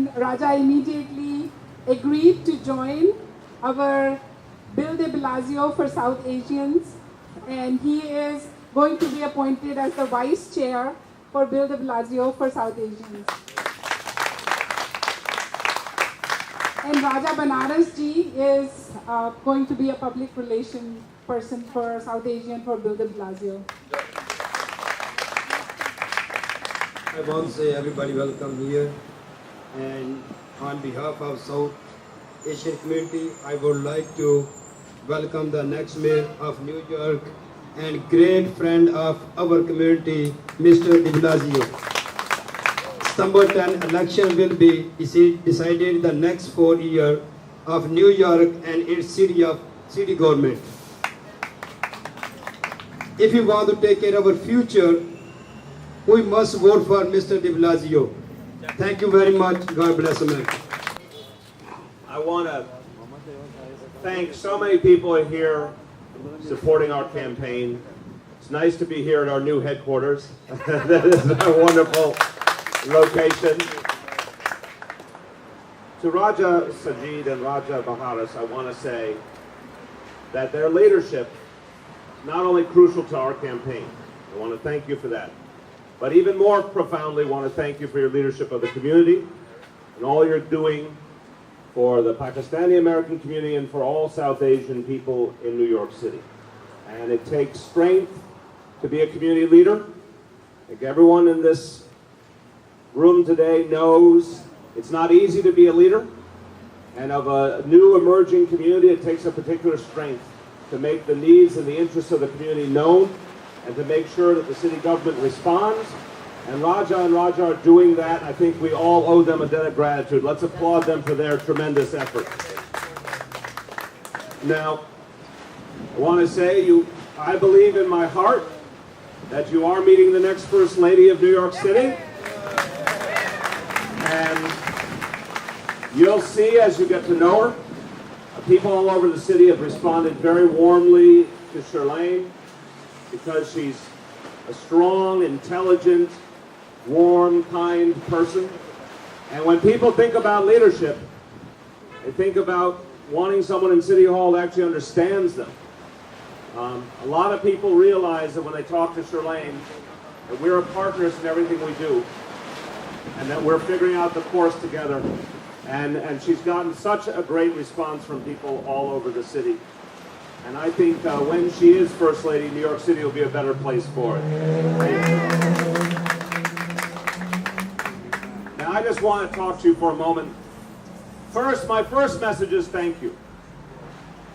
And Raja immediately agreed to join our Bill de Blasio for South Asians. And he is going to be appointed as the Vice Chair for Bill de Blasio for South Asians. And Raja Banaras ji is going to be a public relation person for South Asian for Bill de Blasio. I want to say everybody welcome here, and on behalf of South Asian community, I would like to welcome the next mayor of New York and great friend of our community, Mr. de Blasio. September 10 election will be decided the next 4 years of New York and its city government. If we want to take care of our future, we must vote for Mr. de Blasio. Thank you very much. God bless America. I want to thank so many people here supporting our campaign. It's nice to be here at our new headquarters. That is a wonderful location. To Raja Sajid and Raja Baharas, I want to say that their leadership is not only crucial to our campaign. I want to thank you for that. But even more profoundly, I want to thank you for your leadership of the community and all you're doing for the Pakistani American community and for all South Asian people in New York City. And it takes strength to be a community leader. I think everyone in this room today knows it's not easy to be a leader. And of a new emerging community, it takes a particular strength to make the needs and the interests of the community known and to make sure that the city government responds. And Raja are doing that. I think we all owe them a debt of gratitude. Let's applaud them for their tremendous effort. Now, I want to say I believe in my heart that you are meeting the next First Lady of New York City. And you'll see as you get to know her, people all over the city have responded very warmly to Shirlane, because she's a strong, intelligent, warm, kind person. And when people think about leadership, they think about wanting someone in City Hall that actually understands them. A lot of people realize that when they talk to Shirlane, that we're partners in everything we do, and that we're figuring out the course together. And she's gotten such a great response from people all over the city. And I think when she is First Lady, New York City will be a better place for it. Now, I just want to talk to you for a moment. First, my first message is thank you,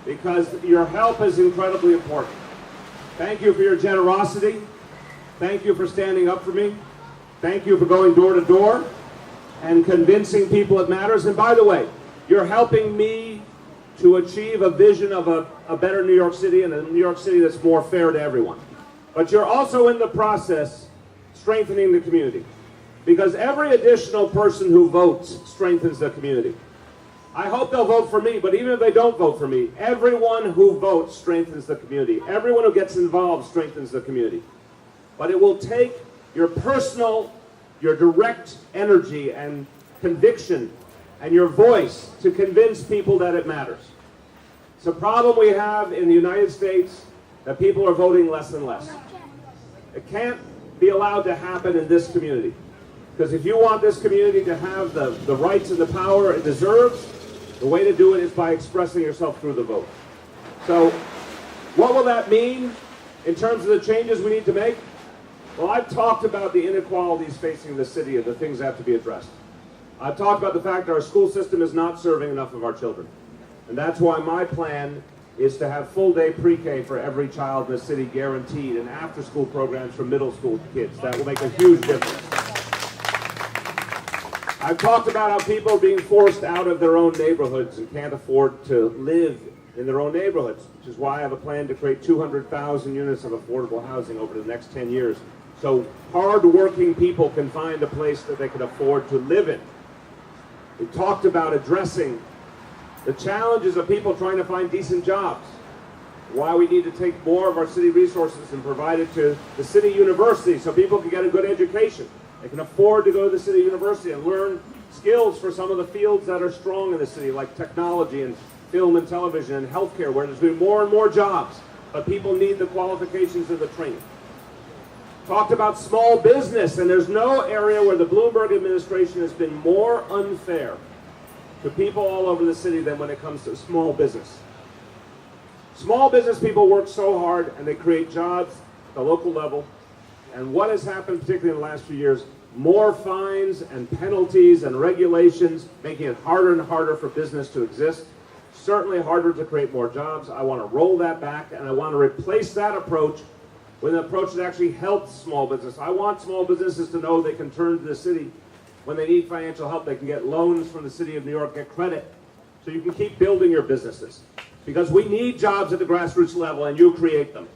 because your help is incredibly important. Thank you for your generosity. Thank you for standing up for me. Thank you for going door to door and convincing people it matters. And by the way, you're helping me to achieve a vision of a better New York City, and a New York City that's more fair to everyone. But you're also in the process strengthening the community, because every additional person who votes strengthens the community. I hope they'll vote for me, but even if they don't vote for me, everyone who votes strengthens the community. Everyone who gets involved strengthens the community. But it will take your personal, your direct energy and conviction and your voice to convince people that it matters. It's a problem we have in the United States, that people are voting less and less. It can't be allowed to happen in this community. Because if you want this community to have the rights and the power it deserves, the way to do it is by expressing yourself through the vote. So what will that mean in terms of the changes we need to make? Well, I've talked about the inequalities facing the city and the things that have to be addressed. I've talked about the fact that our school system is not serving enough of our children. And that's why my plan is to have full-day pre-K for every child in the city guaranteed, and after-school programs for middle school kids. That will make a huge difference. I've talked about how people are being forced out of their own neighborhoods and can't afford to live in their own neighborhoods, which is why I have a plan to create 200,000 units of affordable housing over the next 10 years. So hard-working people can find a place that they can afford to live in. We talked about addressing the challenges of people trying to find decent jobs, why we need to take more of our city resources and provide it to the city university so people can get a good education. They can afford to go to the city university and learn skills for some of the fields that are strong in the city, like technology and film and television and healthcare, where there's been more and more jobs, but people need the qualifications and the training. Talked about small business, and there's no area where the Bloomberg administration has been more unfair to people all over the city than when it comes to small business. Small business people work so hard, and they create jobs at the local level. And what has happened, particularly in the last few years, more fines and penalties and regulations, making it harder and harder for business to exist. Certainly harder to create more jobs. I want to roll that back, and I want to replace that approach with an approach that actually helps small business. I want small businesses to know they can turn to the city when they need financial help. They can get loans from the city of New York, get credit, so you can keep building your businesses. Because we need jobs at the grassroots level, and you create them.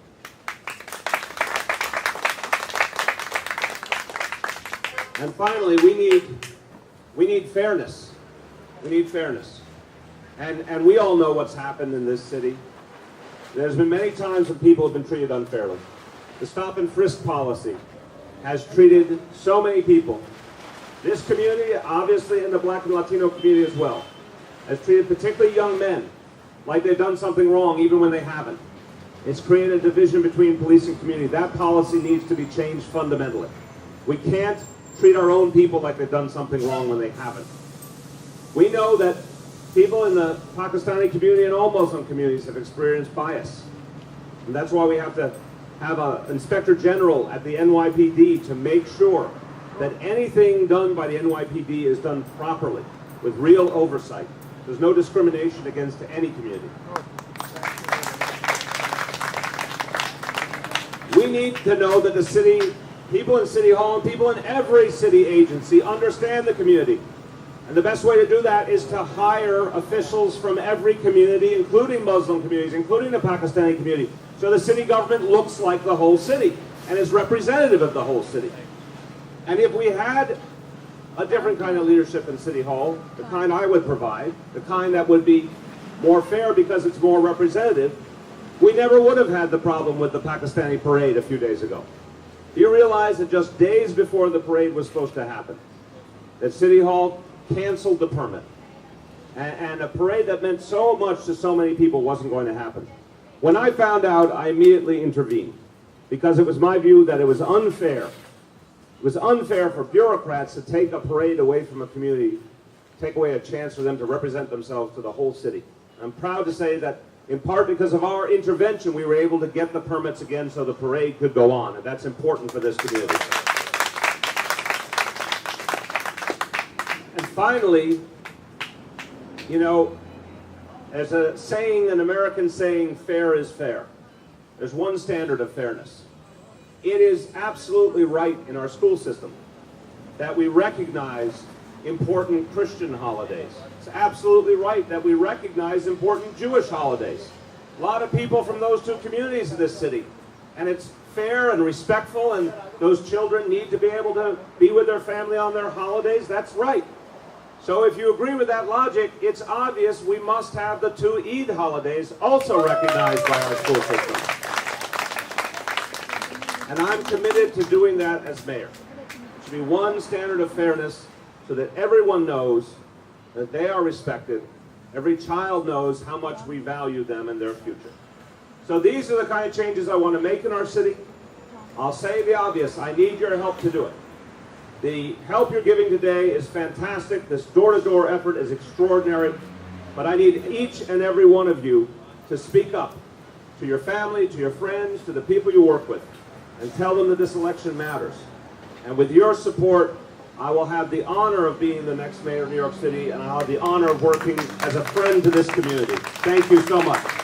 And finally, we need fairness. We need fairness. And we all know what's happened in this city. There's been many times when people have been treated unfairly. The stop and frisk policy has treated so many people, this community, obviously, and the Black and Latino community as well, has treated particularly young men like they've done something wrong even when they haven't. It's created a division between police and community. That policy needs to be changed fundamentally. We can't treat our own people like they've done something wrong when they haven't. We know that people in the Pakistani community and all Muslim communities have experienced bias. And that's why we have to have an inspector general at the NYPD to make sure that anything done by the NYPD is done properly, with real oversight. There's no discrimination against any community. We need to know that the city, people in City Hall and people in every city agency understand the community. And the best way to do that is to hire officials from every community, including Muslim communities, including the Pakistani community, so the city government looks like the whole city and is representative of the whole city. And if we had a different kind of leadership in City Hall, the kind I would provide, the kind that would be more fair because it's more representative, we never would have had the problem with the Pakistani parade a few days ago. Do you realize that just days before the parade was supposed to happen, that City Hall canceled the permit? And a parade that meant so much to so many people wasn't going to happen. When I found out, I immediately intervened, because it was my view that it was unfair. It was unfair for bureaucrats to take a parade away from a community, take away a chance for them to represent themselves to the whole city. I'm proud to say that in part because of our intervention, we were able to get the permits again so the parade could go on, and that's important for this community. And finally, you know, there's a saying, an American saying, fair is fair. There's one standard of fairness. It is absolutely right in our school system that we recognize important Christian holidays. It's absolutely right that we recognize important Jewish holidays. A lot of people from those two communities in this city. And it's fair and respectful, and those children need to be able to be with their family on their holidays. That's right. So if you agree with that logic, it's obvious we must have the two Eid holidays also recognized by our school system. And I'm committed to doing that as mayor. There should be one standard of fairness so that everyone knows that they are respected. Every child knows how much we value them and their future. So these are the kind of changes I want to make in our city. I'll say the obvious. I need your help to do it. The help you're giving today is fantastic. This door-to-door effort is extraordinary. But I need each and every one of you to speak up to your family, to your friends, to the people you work with, and tell them that this election matters. And with your support, I will have the honor of being the next mayor of New York City, and I'll have the honor of working as a friend to this community. Thank you so much.